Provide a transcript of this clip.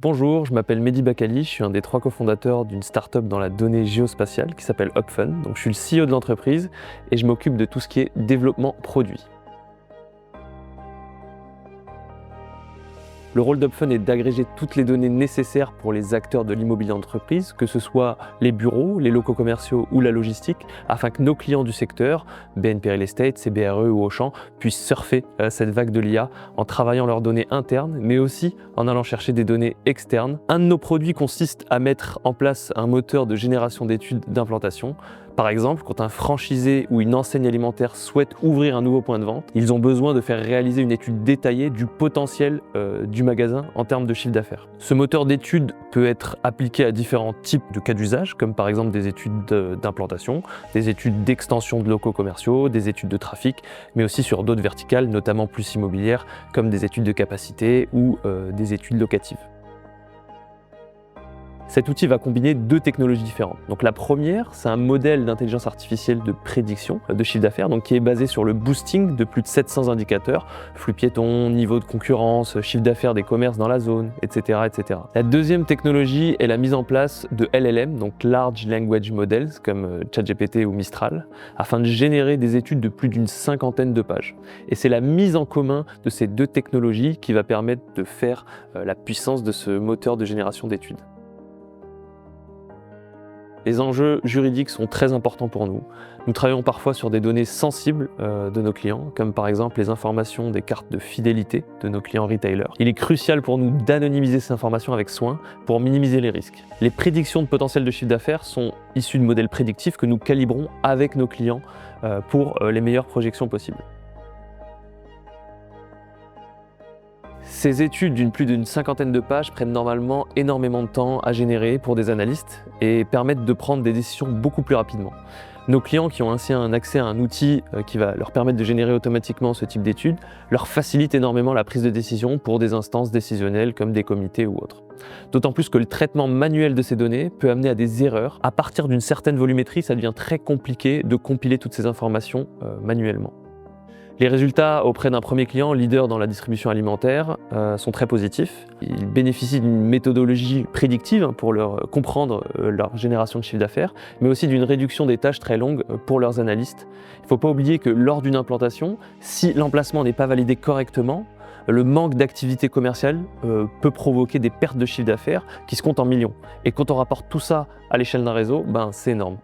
Bonjour, je m'appelle Mehdi Bakali, je suis un des 3 cofondateurs d'une start-up dans la donnée géospatiale qui s'appelle Upfun. Donc, je suis le CEO de l'entreprise et je m'occupe de tout ce qui est développement produit. Le rôle d'Upfun est d'agréger toutes les données nécessaires pour les acteurs de l'immobilier d'entreprise, que ce soit les bureaux, les locaux commerciaux ou la logistique, afin que nos clients du secteur, BNP Real Estate, CBRE ou Auchan, puissent surfer cette vague de l'IA en travaillant leurs données internes, mais aussi en allant chercher des données externes. Un de nos produits consiste à mettre en place un moteur de génération d'études d'implantation. Par exemple, quand un franchisé ou une enseigne alimentaire souhaite ouvrir un nouveau point de vente, ils ont besoin de faire réaliser une étude détaillée du potentiel du magasin en termes de chiffre d'affaires. Ce moteur d'études peut être appliqué à différents types de cas d'usage, comme par exemple des études d'implantation, des études d'extension de locaux commerciaux, des études de trafic, mais aussi sur d'autres verticales, notamment plus immobilières, comme des études de capacité ou des études locatives. Cet outil va combiner 2 technologies différentes. Donc la première, c'est un modèle d'intelligence artificielle de prédiction de chiffre d'affaires, qui est basé sur le boosting de plus de 700 indicateurs, flux piétons, niveau de concurrence, chiffre d'affaires des commerces dans la zone, etc., etc. La deuxième technologie est la mise en place de LLM, donc Large Language Models, comme ChatGPT ou Mistral, afin de générer des études de plus d'une 50aine de pages. Et c'est la mise en commun de ces 2 technologies qui va permettre de faire la puissance de ce moteur de génération d'études. Les enjeux juridiques sont très importants pour nous. Nous travaillons parfois sur des données sensibles de nos clients, comme par exemple les informations des cartes de fidélité de nos clients retailers. Il est crucial pour nous d'anonymiser ces informations avec soin pour minimiser les risques. Les prédictions de potentiel de chiffre d'affaires sont issues de modèles prédictifs que nous calibrons avec nos clients pour les meilleures projections possibles. Ces études d'une plus d'une 50aine de pages prennent normalement énormément de temps à générer pour des analystes et permettent de prendre des décisions beaucoup plus rapidement. Nos clients qui ont ainsi un accès à un outil qui va leur permettre de générer automatiquement ce type d'études leur facilite énormément la prise de décision pour des instances décisionnelles comme des comités ou autres. D'autant plus que le traitement manuel de ces données peut amener à des erreurs. À partir d'une certaine volumétrie, ça devient très compliqué de compiler toutes ces informations manuellement. Les résultats auprès d'un premier client, leader dans la distribution alimentaire, sont très positifs. Ils bénéficient d'une méthodologie prédictive pour comprendre leur génération de chiffre d'affaires, mais aussi d'une réduction des tâches très longues pour leurs analystes. Il ne faut pas oublier que lors d'une implantation, si l'emplacement n'est pas validé correctement, le manque d'activité commerciale peut provoquer des pertes de chiffre d'affaires qui se comptent en millions. Et quand on rapporte tout ça à l'échelle d'un réseau, c'est énorme.